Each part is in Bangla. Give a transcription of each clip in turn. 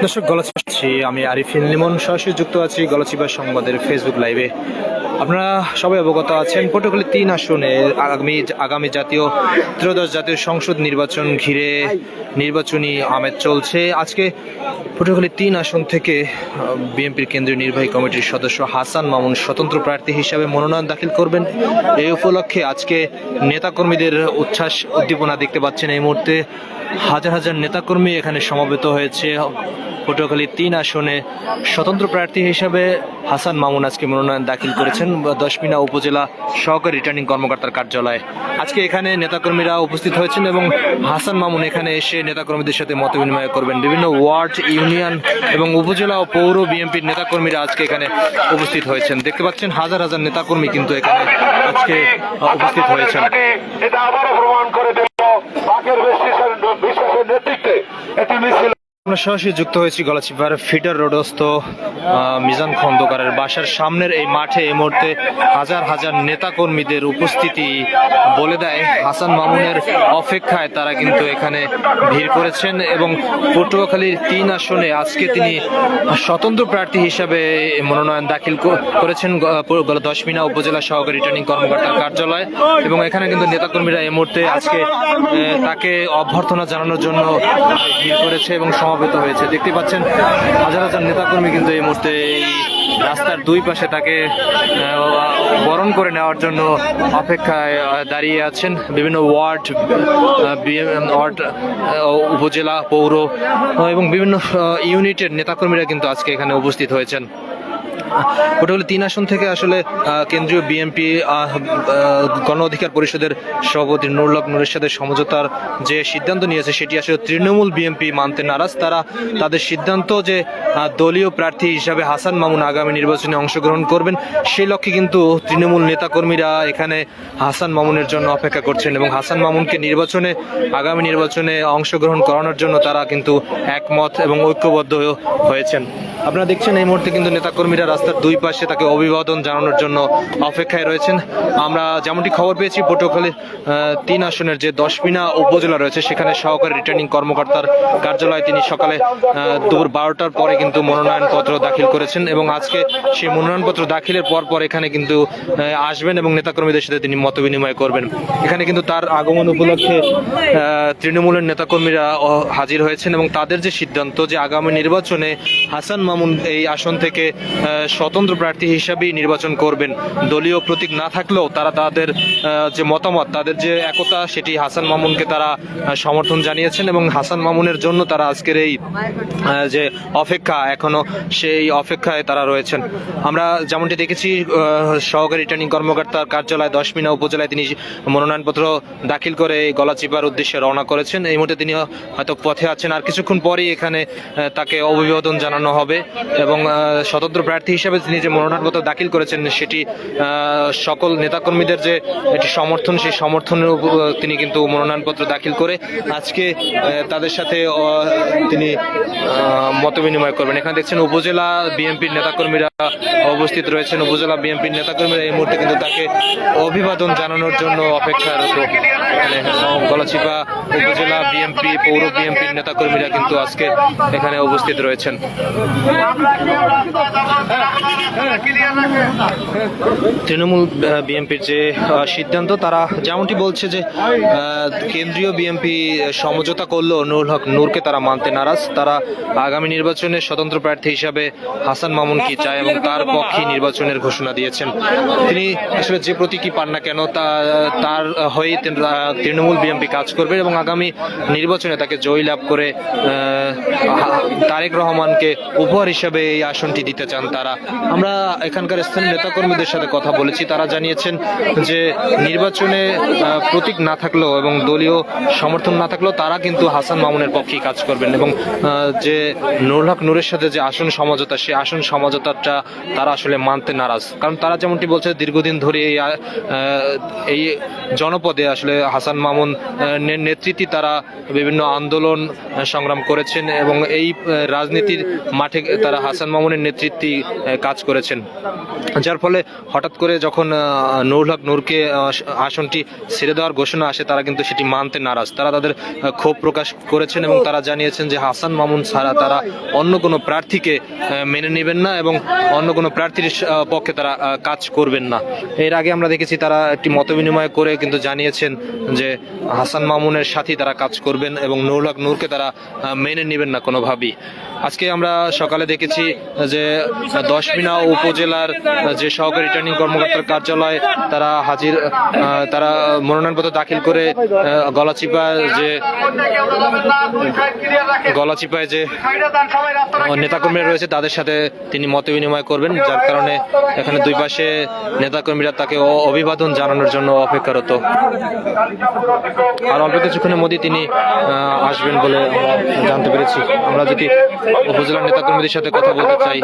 দর্শক, গলাচিপা আমি আরিফিন লিমন সরাসরি যুক্ত আছি গলাচিপা সংবাদের ফেসবুক লাইভে। আপনারা সবাই অবগত আছেন পটুয়াখালী 3 আসনে আগামী জাতীয় ত্রয়োদশ জাতীয় সংসদ নির্বাচন ঘিরে নির্বাচনী আমেজ চলছে। আজকে পটুয়াখালী 3 আসন থেকে বিএনপির কেন্দ্রীয় নির্বাহী কমিটির সদস্য হাসান মামুন স্বতন্ত্র প্রার্থী হিসাবে মনোনয়ন দাখিল করবেন। এই উপলক্ষে আজকে নেতাকর্মীদের উচ্ছ্বাস উদ্দীপনা দেখতে পাচ্ছেন। এই মুহূর্তে হাজার হাজার নেতাকর্মী এখানে সমবেত হয়েছে। পটুয়াখালী 3 আসনে স্বতন্ত্র প্রার্থী হিসাবে হাসান মামুন আজকে মনোনয়ন দাখিল করেছেন দশমিনা উপজেলা সহকারী রিটার্নিং কর্মকর্তার কার্যালয়ে। আজকে এখানে নেতাকর্মীরা উপস্থিত হয়েছেন এবং হাসান মামুন এখানে এসে নেতাকর্মীদের সাথে মত বিনিময় করবেন। বিভিন্ন ওয়ার্ড, ইউনিয়ন এবং উপজেলা ও পৌর বিএনপির নেতাকর্মীরা আজকে এখানে উপস্থিত হয়েছেন। দেখতে পাচ্ছেন হাজার হাজার নেতাকর্মী কিন্তু এখানে আজকে উপস্থিত হয়েছেন। এটা আবারও প্রমাণ করে দিল বাকের বিশ্বাসের নেতৃত্বে একটি মিছিল। আমরা সরাসরি যুক্ত হয়েছি গলাচিপার ফিডার রোডস্থ মিজান খন্দকারের বাসার সামনের এই মাঠে। এই মুহূর্তে হাজার হাজার নেতাকর্মীদের উপস্থিতি বলে দেয় হাসান মামুনের অপেক্ষায় তারা কিন্তু এখানে ভিড় করেছেন এবং পটুয়াখালীর 3 আসনে আজকে তিনি স্বতন্ত্র প্রার্থী হিসাবে মনোনয়ন দাখিল করেছেন দশমিনা উপজেলা সহকারী রিটার্নিং কর্মকর্তার কার্যালয়। এবং এখানে কিন্তু নেতাকর্মীরা এই মুহূর্তে আজকে তাকে অভ্যর্থনা জানানোর জন্য ভিড় করেছে এবং সমবেত হয়েছে। দেখতে পাচ্ছেন হাজার হাজার নেতাকর্মী কিন্তু এই মুহূর্তে এই রাস্তার দুই পাশে তাকে বরণ করে নেওয়ার জন্য অপেক্ষায় দাঁড়িয়ে আছেন। বিভিন্ন ওয়ার্ড, উপজেলা, পৌর এবং বিভিন্ন ইউনিটের নেতাকর্মীরা কিন্তু আজকে এখানে উপস্থিত হয়েছেন। পটুয়াখালী 3 আসন থেকে আসলে কেন্দ্রীয় বিএনপি গণ অধিকার পরিষদের সভাপতি নুরুল হক নূরের সাথে সমঝোতার যে সিদ্ধান্ত নিয়েছে সেটি আসলে তৃণমূল বিএনপি মানতে নারাজ। তারা তাদের সিদ্ধান্ত যে দলীয় প্রার্থী হিসাবে হাসান মামুন আগামী নির্বাচনে অংশগ্রহণ করবেন সেই লক্ষ্যে কিন্তু তৃণমূল নেতাকর্মীরা এখানে হাসান মামুনের জন্য অপেক্ষা করছেন এবং হাসান মামুনকে আগামী নির্বাচনে অংশগ্রহণ করানোর জন্য তারা কিন্তু একমত এবং ঐক্যবদ্ধ হয়েছেন। আপনারা দেখছেন এই মুহূর্তে কিন্তু নেতাকর্মীরা রাস্তার দুই পাশে তাকে অভিবাদন জানানোর জন্য অপেক্ষায় রয়েছেন। আমরা যেমনটি খবর পেয়েছি পটুয়াখালী 3 আসনের যে দশমিনা উপজেলা রয়েছে সেখানে সহকারী রিটার্নিং কর্মকর্তার কার্যালয়ে তিনি সকালে দুপুর 12টার পরে কিন্তু মনোনয়নপত্র দাখিল করেছেন এবং আজকে সেই মনোনয়নপত্র দাখিলের পর এখানে কিন্তু আসবেন এবং নেতাকর্মীদের সাথে তিনি মত বিনিময় করবেন। এখানে কিন্তু তার আগমন উপলক্ষে তৃণমূলের নেতাকর্মীরা হাজির হয়েছেন এবং তাদের যে সিদ্ধান্ত যে আগামী নির্বাচনে হাসান মামুন এই আসন থেকে স্বতন্ত্র প্রার্থী হিসাবেই নির্বাচন করবেন। দলীয় প্রতীক না থাকলেও তারা তাদের যে মতামত, তাদের যে একতা, সেটি হাসান মামুনকে তারা সমর্থন জানিয়েছেন এবং হাসান মামুনের জন্য তারা আজকের এই যে অপেক্ষা এখনো সেই অপেক্ষায় তারা রয়েছেন। আমরা যেমনটি দেখেছি সহকারী রিটার্নিং কর্মকর্তার কার্যালয় দশমিনা উপজেলায় তিনি মনোনয়নপত্র দাখিল করে গলাচিপার উদ্দেশ্যে রওনা করেছেন। এই মুহূর্তে তিনি হয়তো পথে আছেন, আর কিছুক্ষণ পরেই এখানে তাকে অভিবাদন জানানো হবে এবং স্বতন্ত্র প্রার্থী হিসেবে তিনি যে মনোনয়নপত্র দাখিল করেছেন সেটি সকল নেতাকর্মীদের যে একটি সমর্থন, সেই সমর্থনের তিনি কিন্তু মনোনয়নপত্র দাখিল করে আজকে তাদের সাথে তিনি মত বিনিময় করবেন। এখানে দেখছেন উপজেলা বিএনপির নেতাকর্মীরা উপস্থিত রয়েছেন। উপজেলা বিএনপির নেতাকর্মীরা এই মুহূর্তে কিন্তু তাকে অভিবাদন জানানোর জন্য অপেক্ষারত। এখানে গলাচিপা উপজেলা বিএনপি, পৌর বিএনপির নেতাকর্মীরা কিন্তু আজকে এখানে উপস্থিত রয়েছেন। তৃণমূল বিএনপির যে সিদ্ধান্ত, তারা যেমনটি বলছে যে কেন্দ্রীয় বিএনপি সমঝোতা করলেও নুরুল হক নূরকে তারা মানতে নারাজ। তারা আগামী নির্বাচনে স্বতন্ত্র প্রার্থী হিসাবে হাসান মামুন কি চায় এবং তার পক্ষে নির্বাচনের ঘোষণা দিয়েছেন। তিনি আসলে যে প্রতীকই পান না কেন তার হয়ে তৃণমূল বিএনপি কাজ করবে এবং আগামী নির্বাচনে তাকে জয়ী লাভ করে তারেক রহমানকে উপহার হিসাবে এই আসনটি দিতে চান তারা। আমরা এখানকার স্থানীয় নেতাকর্মীদের সাথে কথা বলেছি, তারা জানিয়েছেন যে নির্বাচনে প্রতীক না থাকলেও এবং দলীয় সমর্থন না থাকলেও তারা কিন্তু হাসান মামুনের পক্ষেই কাজ করবেন এবং যে নুরুল হক নূরের সাথে যে আসন সমঝোতা, সেই আসন সমঝোতাটা তারা আসলে মানতে নারাজ। কারণ তারা যেমনটি বলছে দীর্ঘদিন ধরে এই জনপদে আসলে হাসান মামুন নেতৃত্বে তারা বিভিন্ন আন্দোলন সংগ্রাম করেছেন এবং এই রাজনীতির মাঠে তারা হাসান মামুনের নেতৃত্বে কাজ করেছেন, যার ফলে হঠাৎ করে যখন নুরুল হক নূরকে আসনটি ছেড়ে দেওয়ার ঘোষণা আসে তারা কিন্তু সেটি মানতে নারাজ। তারা তাদের ক্ষোভ প্রকাশ করেছেন এবং তারা জানিয়েছেন যে হাসান মামুন ছাড়া তারা অন্য কোনো প্রার্থীকে মেনে নেবেন না এবং অন্য কোনো প্রার্থীর পক্ষে তারা কাজ করবেন না। এর আগে আমরা দেখেছি তারা একটি মতবিনিময় করে কিন্তু জানিয়েছেন যে হাসান মামুনের সাথেই তারা কাজ করবেন এবং নুরুল হক নূরকে তারা মেনে নেবেন না কোনোভাবেই। আজকে আমরা সকালে দেখেছি যে 10 মিনা উপজেলার যে সহকারী রিটার্নিং কর্মকর্তার কার্যালয় তারা তারা মনোনয়নপত্র দাখিল করে গলাচিপায় যে নেতাকর্মীরা রয়েছে তাদের সাথে তিনি মতবিনিময় করবেন, যার কারণে এখানে দুই পাশে নেতাকর্মীরা তাকে অভিবাদন জানানোর জন্য অপেক্ষারত। আর অল্প কিছুক্ষণের মধ্যে তিনি আসবেন বলে জানতে পেরেছি। আমরা যদি উপজেলার নেতাকর্মীদের সাথে কথা বলতে চাই,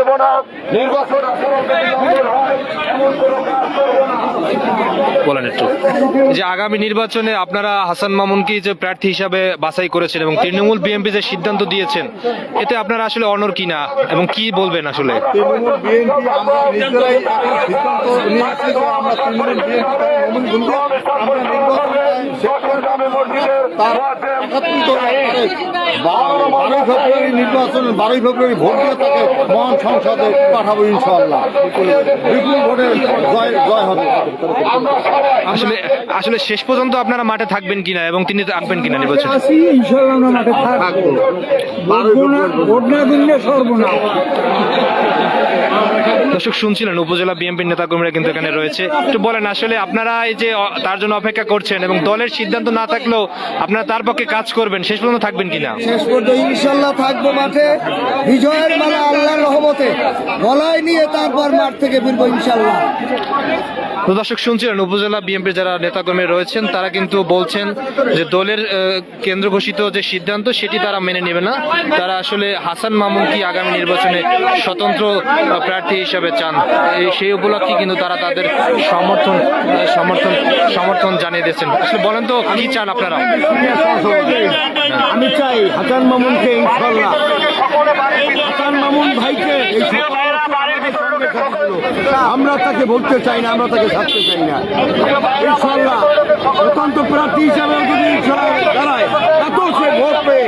বলেন একটু যে আগামী নির্বাচনে আপনারা হাসান মামুনকে যে প্রার্থী হিসাবে বাছাই করেছেন এবং তৃণমূল বিএনপি যে সিদ্ধান্ত দিয়েছেন এতে আপনারা আসলে অনড় কিনা এবং কি বলবেন? আসলে তৃণমূল বিএনপি আমরা নিজেরাই সিদ্ধান্ত নিয়েছি যে আমরা তৃণমূল বিএনপি তার 12ই ফেব্রুয়ারি ভোট দিয়ে তাকে মহান সংসদে পাঠাবো ইনশাআল্লাহ। বিপুল ভোটে জয় হবে। আসলে আসলে শেষ পর্যন্ত আপনারা মাঠে থাকবেন কিনা এবং তিনি থাকবেন কিনা নির্বাচন? ইনশাআল্লাহ আমরা মাঠে থাকবো। ভোট না দিলে সর্বনা। দর্শক শুনছিলেন উপজেলা বিএনপির নেতাকর্মীরা কিন্তু এখানে রয়েছে। একটু বলেন আসলে আপনারা এই যে তার জন্য অপেক্ষা করছেন এবং দলের সিদ্ধান্ত না থাকলেও আপনারা তার পক্ষে কাজ করবেন, শেষ পর্যন্ত থাকবেন কিনা? শেষ পর্যন্ত ইনশাআল্লাহ থাকবো মাঠে। বিজয়ের মালা আল্লাহর রহমতে গলায় নিয়ে তারপর মাঠ থেকে ফিরবো ইনশাআল্লাহ। তো দর্শক শুনছিলেন উপজেলা বিএনপির যারা নেতাকর্মী রয়েছেন তারা কিন্তু বলছেন যে দলের কেন্দ্র ঘোষিত যে সিদ্ধান্ত সেটি তারা মেনে নেবে না। তারা আসলে হাসান মামুনকে আগামী নির্বাচনে স্বতন্ত্র প্রার্থী হিসাবে চান। সেই উপলক্ষে কিন্তু তারা তাদের সমর্থন জানিয়ে দিয়েছেন। আসলে বলেন তো কি চান আপনারা? আমি চাই হাসান মামুনকে ইনশাআল্লাহ, হাসান মামুন ভাইকে আমরা তাকে বলতে চাই না, আমরা তাকে ছাড়তে চাই না। ইনশাআল্লাহ স্বতন্ত্র প্রার্থী হিসাবে যদি দাঁড়ায় এত সে ভোট পেয়ে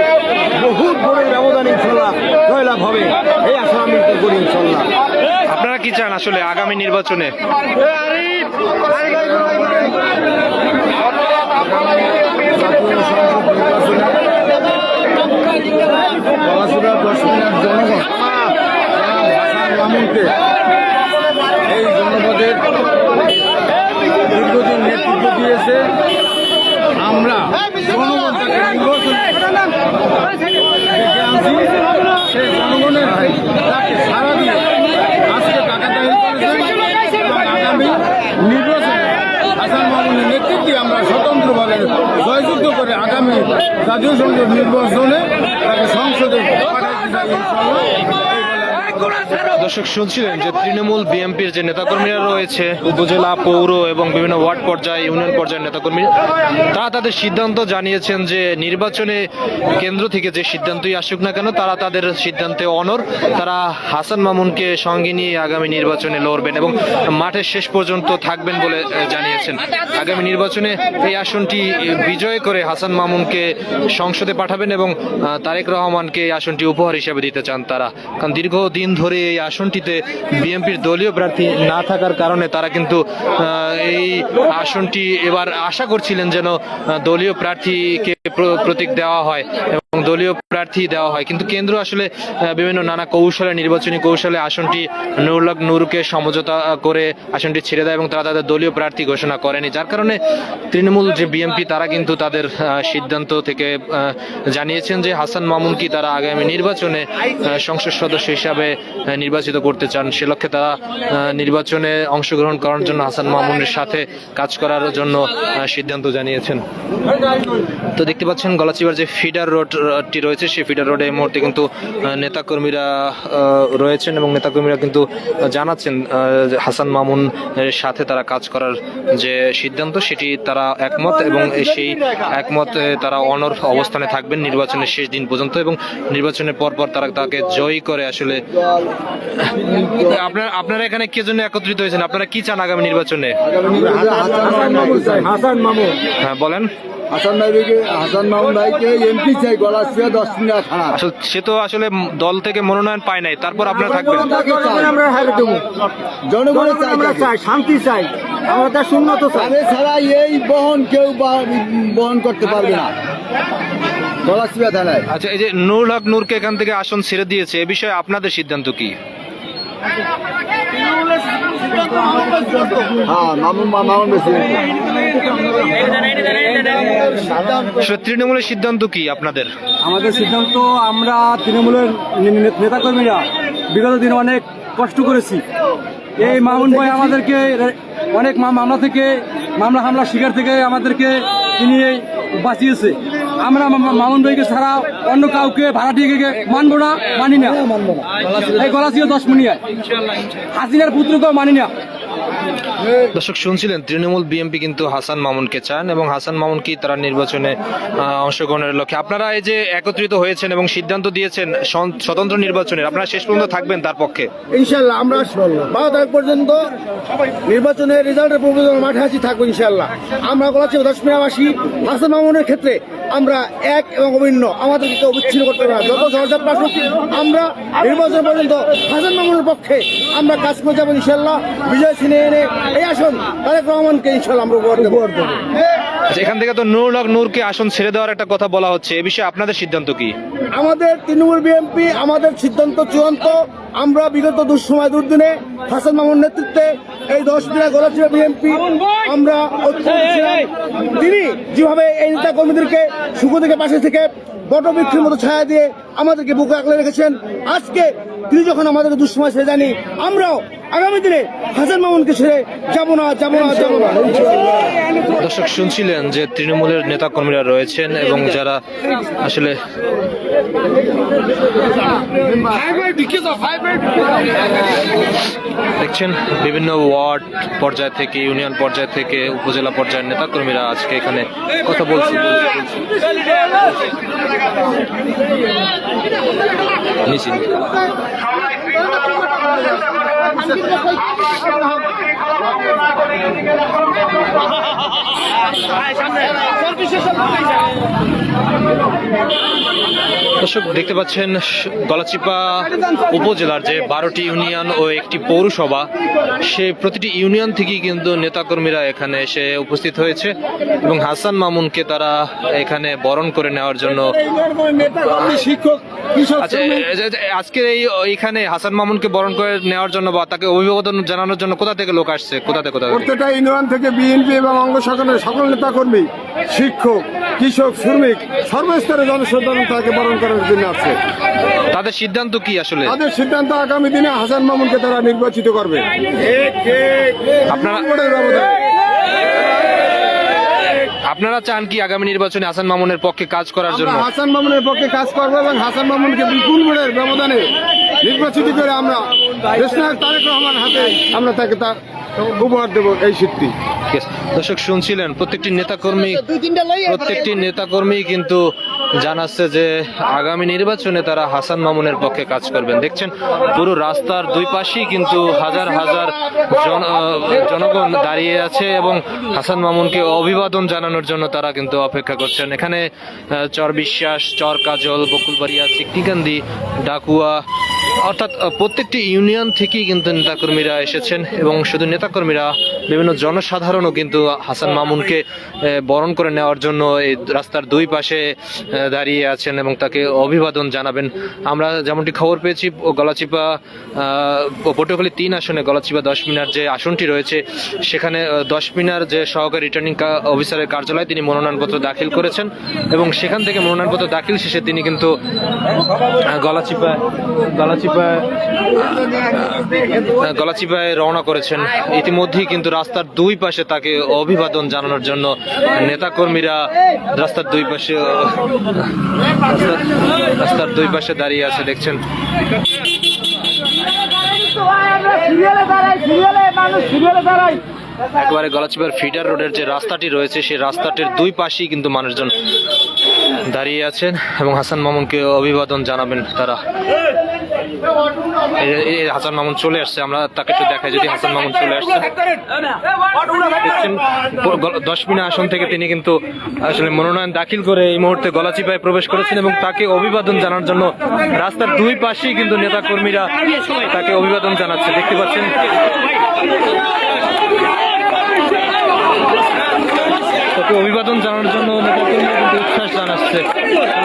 বহুত ভোটের ব্যবধান ইনশাআল্লাহ জয়লাভ হবে, এই আশা আমি করি ইনশাআল্লাহ। আপনারা কি চান আসলে আগামী নির্বাচনে? এই জনপদের দীর্ঘদিন নেতৃত্ব দিয়েছে। আমরা জনগণ তাকে সেই জনগণের তাকে সারা দিয়ে আজকে টাকা দায়ী করেছেন। আগামী নির্বাচনে হাসান মামুনের নেতৃত্বে আমরা স্বতন্ত্রভাবে জয়যুদ্ধ করে আগামী জাতীয় সংসদ নির্বাচনে তাকে সংসদে পাঠাতে চাই ইনশাআল্লাহ। দর্শক শুনছিলেন যে তৃণমূল বিএনপির যে নেতাকর্মীরা রয়েছে উপজেলা, পৌর এবং বিভিন্ন ওয়ার্ড পর্যায়ে, ইউনিয়ন পর্যায়ের নেতাকর্মী, তারা তাদের সিদ্ধান্ত জানিয়েছেন যে নির্বাচনে কেন্দ্র থেকে যে সিদ্ধান্তই আসুক না কেন তারা তাদের সিদ্ধান্তে অনড়। তারা হাসান মামুনকে সঙ্গে নিয়ে আগামী নির্বাচনে লড়বেন এবং মাঠের শেষ পর্যন্ত থাকবেন বলে জানিয়েছেন। আগামী নির্বাচনে এই আসনটি বিজয় করে হাসান মামুনকে সংসদে পাঠাবেন এবং তারেক রহমানকে এই আসনটি উপহার হিসেবে দিতে চান তারা। কারণ দীর্ঘদিন ধরে এই আসনটিতে বিএনপির দলীয় প্রার্থী না থাকার কারণে তারা কিন্তু এই আসনটি এবার আশা করছিলেন যেন দলীয় প্রার্থীকে প্রতীক দেওয়া হয় এবং দলীয় প্রার্থী দেওয়া হয়, কিন্তু কেন্দ্র আসলে বিভিন্ন নানা কৌশলে, নির্বাচনী কৌশলে আসনটি নুরুল হক নূরকে সমঝোতা করে আসনটি ছেড়ে দেয় এবং তারা তাদের দলীয় প্রার্থী ঘোষণা করেনি। যার কারণে তৃণমূল যে বিএনপি তারা কিন্তু তাদের সিদ্ধান্ত থেকে জানিয়েছেন যে হাসান মামুনকে তারা আগামী নির্বাচনে সংসদ সদস্য হিসাবে নির্বাচিত করতে চান। সে লক্ষ্যে তারা নির্বাচনে অংশগ্রহণ করার জন্য হাসান মামুনের সাথে কাজ করার জন্য সিদ্ধান্ত জানিয়েছেন। তো দেখতে পাচ্ছেন গলাচিপার যে ফিডার রোড রোডটি রয়েছে সেই ফিডার রোডে এই মুহূর্তে কিন্তু নেতাকর্মীরা রয়েছেন এবং নেতাকর্মীরা কিন্তু জানাচ্ছেন হাসান মামুন এর সাথে তারা কাজ করার যে সিদ্ধান্ত সেটি তারা একমত এবং সেই একমতে তারা অনড় অবস্থানে থাকবেন নির্বাচনের শেষ দিন পর্যন্ত এবং নির্বাচনের পর তারা তাকে জয়ী করে আসলে আপনারা এখানে কে জন্য একত্রিত হয়েছেন, আপনারা কি চান আগামী নির্বাচনে? হাসান মামুন, হ্যাঁ বলেন। হাসান মামুন ভাইকে এমপি চাই, গলাচিপা 10 মিনিট থানা। আসলে সে তো আসলে দল থেকে মনোনয়ন পায় নাই, তারপর আপনারা থাকবেন। আমরা হারে দেবো, জনগণের চাই, শান্তি চাই, আমরা তার উন্নত চাই ছাড়া এই বহন কেউ বহন করতে পারবে না গলাচিপা থানায়। আচ্ছা, এই যে নুরুল হক নূরকে এখান থেকে আসন ছেড়ে দিয়েছে, এ বিষয়ে আপনাদের সিদ্ধান্ত কি? হ্যাঁ, মামুন বেশি। আসলে তৃণমূলের সিদ্ধান্ত কি আপনাদের? আমাদের সিদ্ধান্ত, আমরা তৃণমূলের নেতাকর্মীরা বিগত দিনে অনেক কষ্ট করেছি। এই মামুন ভাই আমাদেরকে অনেক মামলা হামলা শিকার থেকে আমাদেরকে তিনি বাঁচিয়েছে। আমরা মামুন ভাইকে ছাড়া অন্য কাউকে ভাড়াটিকে মানবো না, মানি না। এই গলাচিপা 10 মিনিট হাসিনার পুত্রকেও মানি না। দর্শক শুনছিলেন, তৃণমূল বিএনপি কিন্তু হাসান মামুনকে চান এবং হাসান মামুনকে তারা নির্বাচনে অংশগ্রহণের লক্ষ্যে। আপনারা এই যে একত্রিত হয়েছেন এবং সিদ্ধান্ত দিয়েছেন স্বতন্ত্র নির্বাচনের, আপনারা শেষ পর্যন্ত থাকবেন তার পক্ষে? ইনশাল্লাহ আমরা 12 তারিখ পর্যন্ত নির্বাচনের রেজাল্টের পর্যন্ত মাঠে আছি, থাকবো ইনশাল্লাহ। আমরা গলাচিপা 10 মিনিটবাসী হাসান মামুনের ক্ষেত্রে আমরা এক এবং অভিন্ন, আমাদেরকে কেউ বিচ্ছিন্ন করতে পারে না। যত ঝড়ঝাপটা আসুক আমরা নির্বাচন পর্যন্ত হাসান মামুনের পক্ষে আমরা কাজ করে যাবো ইনশাল্লাহ। বিজয় ছিনিয়ে এনে এই আসন তারেক রহমানকে ইনশাল্লাহ আমরা উপহার দেবো। আচ্ছা, এখান থেকে তো নুরুল হক নূরকে আসন ছেড়ে দেওয়ার একটা কথা বলা হচ্ছে, এ বিষয়ে আপনাদের সিদ্ধান্ত কি? আমাদের তৃণমূল বিএনপি আমাদের সিদ্ধান্ত চূড়ান্ত। আমরা বিগত দুঃসময় দুর্দিনে হাসান মামুন নেতৃত্বে এই 10 মিনিট গলাচিপা বিএনপি আমরা তিনি যেভাবে এই নেতা কর্মীদেরকে সুখ থেকে পাশে থেকে বটবৃক্ষের মতো ছায়া দিয়ে আমাদেরকে বুকে আগলে রেখেছেন, আজকে তিনি যখন আমাদেরকে দুঃসময় ছেড়ে যায়নি, আমরাও আগামী দিনে হাসান মামুনকে ছেড়ে যাবো না। দর্শক শুনছিলেন যে তৃণমূলের নেতা কর্মীরা রয়েছেন এবং যারা আসলে দেখছেন বিভিন্ন ওয়ার্ড পর্যায় থেকে, ইউনিয়ন পর্যায় থেকে, উপজেলা পর্যায়ের নেতা কর্মীরা আজকে এখানে কথা বলছে। দর্শক দেখতে পাচ্ছেন গলাচিপা উপজেলার যে 12টি ইউনিয়ন ও একটি পৌরসভা, সে প্রতিটি ইউনিয়ন থেকেই কিন্তু নেতাকর্মীরা এখানে এসে উপস্থিত হয়েছে এবং হাসান মামুনকে তারা এখানে বরণ করে নেওয়ার জন্য। আচ্ছা, আজকে এইখানে হাসান মামুনকে বরণ করে নেওয়ার জন্য বা তাকে অভিবাদন জানানোর জন্য কোথা থেকে লোক আসছে? প্রত্যেকটা ইউনিয়ন থেকে বিএনপি এবং অঙ্গ সংগঠনের সকল নেতাকর্মী, শিক্ষক, কৃষক, শ্রমিক, সর্বস্তরের জনসাধারণ তাকে বরণ করার জন্য আছে। তাদের সিদ্ধান্ত কি আসলে? তাদের সিদ্ধান্ত আগামী দিনে হাসান মামুনকে তারা নির্বাচিত করবে। আপনারা চান কি আগামী নির্বাচনে হাসান মামুনের পক্ষে কাজ করার জন্য? হাসান মামুনের পক্ষে কাজ করবো এবং হাসান মামুনকে বিপুল ভোটের ব্যবধানে নির্বাচিত করে আমরা দেশনায়ক তারেক রহমান হাতে আমরা তাকে তার উপহার দেবো এই শক্তি। দর্শক শুনছিলেন, প্রত্যেকটি নেতাকর্মী কিন্তু জানাচ্ছে যে আগামী নির্বাচনে তারা হাসান মামুনের পক্ষে কাজ করবেন। দেখছেন পুরো রাস্তার দুই পাশেই কিন্তু হাজার হাজার জনগণ দাঁড়িয়ে আছে এবং হাসান মামুনকে অভিবাদন জানানোর জন্য তারা কিন্তু অপেক্ষা করছেন। এখানে চর বিশ্বাস, চর কাজল, বকুলবাড়িয়া, চিকনিকান্দি, ডাকুয়া, অর্থাৎ প্রত্যেকটি ইউনিয়ন থেকেই কিন্তু নেতাকর্মীরা এসেছেন এবং শুধু নেতাকর্মীরা, বিভিন্ন জনসাধারণও কিন্তু হাসান মামুনকে বরণ করে নেওয়ার জন্য এই রাস্তার দুই পাশে দাঁড়িয়ে আছেন এবং তাকে অভিবাদন জানাবেন। আমরা যেমনটি খবর পেয়েছি, গলাচিপা পটুয়াখালী 3 আসনে গলাচিপা 10 মিনার যে আসনটি রয়েছে, সেখানে 10 মিনার যে সহকারী রিটার্নিং অফিসারের কার্যালয়ে তিনি মনোনয়নপত্র দাখিল করেছেন এবং সেখান থেকে মনোনয়নপত্র দাখিল শেষে তিনি কিন্তু গলাচিপা গলাচিপায় রওনা করেছেন। ইতিমধ্যেই কিন্তু রাস্তার দুই পাশে তাকে অভিবাদন জানানোর জন্য নেতাকর্মীরা রাস্তার দুই পাশে দাঁড়িয়ে আছে, দেখছেন। একেবারে গলাচিপার ফিডার রোডের যে রাস্তাটি রয়েছে সেই রাস্তাটির দুই পাশেই কিন্তু মানুষজন দাঁড়িয়ে আছেন এবং হাসান মামুনকে অভিবাদন জানাবেন তারা। এই হাসান মামুন চলে আসছে, আমরা তাকে একটু দেখাই যদি হাসান মামুন চলে আসছে। দেখছেন 10 আসন থেকে তিনি কিন্তু আসলে মনোনয়ন দাখিল করে এই মুহূর্তে গলাচিপায় প্রবেশ করেছেন এবং তাকে অভিবাদন জানার জন্য রাস্তার দুই পাশেই কিন্তু নেতা কর্মীরা তাকে অভিবাদন জানাচ্ছে, দেখতে পাচ্ছেন। তাকে অভিবাদন জানানোর জন্য নেতাকর্মীরা কিন্তু উচ্ছ্বাস জানাচ্ছে।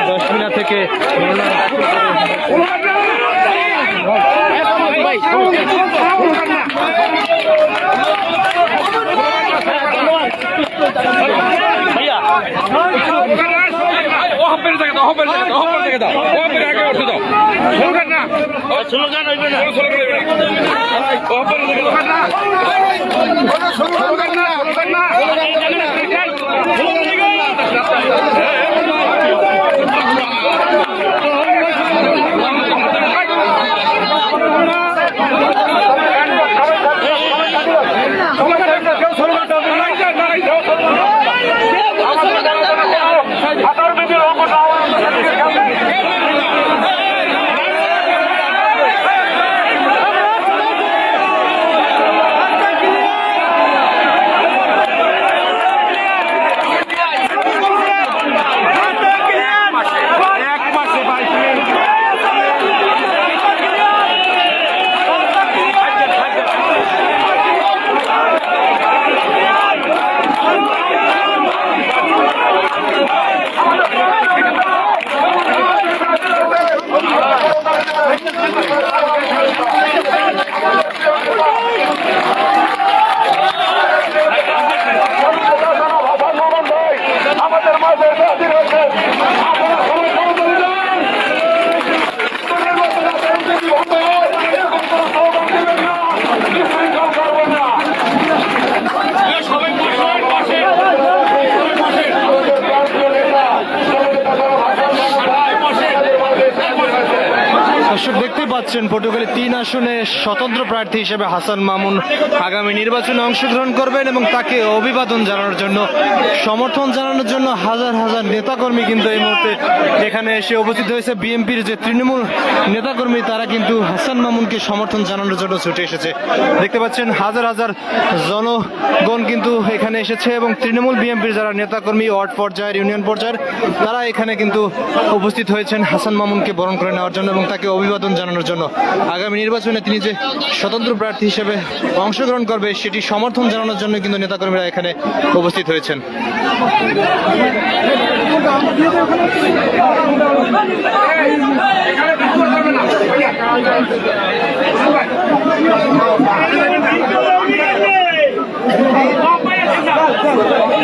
10 থেকে মনোনয়ন দাখিল করে দেখতে পাচ্ছেন পটুয়াখালী 3 আসনে স্বতন্ত্র প্রার্থী হিসেবে হাসান মামুন আগামী নির্বাচনে অংশগ্রহণ করবেন এবং তাকে অভিবাদন জানানোর জন্য সমর্থন জানানোর জন্য হাজার হাজার নেতাকর্মী কিন্তু এই মুহূর্তে এখানে এসে উপস্থিত হয়েছে। বিএনপির যে তৃণমূল নেতাকর্মী তারা কিন্তু হাসান মামুনকে সমর্থন জানানোর জন্য ছুটে এসেছে, দেখতে পাচ্ছেন। হাজার হাজার জনগণ কিন্তু এখানে এসেছে এবং তৃণমূল বিএনপির যারা নেতাকর্মী ওয়ার্ড পর্যায়ের, ইউনিয়ন পর্যায়ের, তারা এখানে কিন্তু উপস্থিত হয়েছেন হাসান মামুনকে বরণ করে নেওয়ার জন্য এবং তাকে অভিবাদন জানানোর জন্য। আগামী নির্বাচনে তিনি যে স্বতন্ত্র প্রার্থী হিসেবে অংশগ্রহণ করবে সেটি সমর্থন জানানোর জন্য কিন্তু নেতাকর্মীরা এখানে উপস্থিত হয়েছেন। Oh,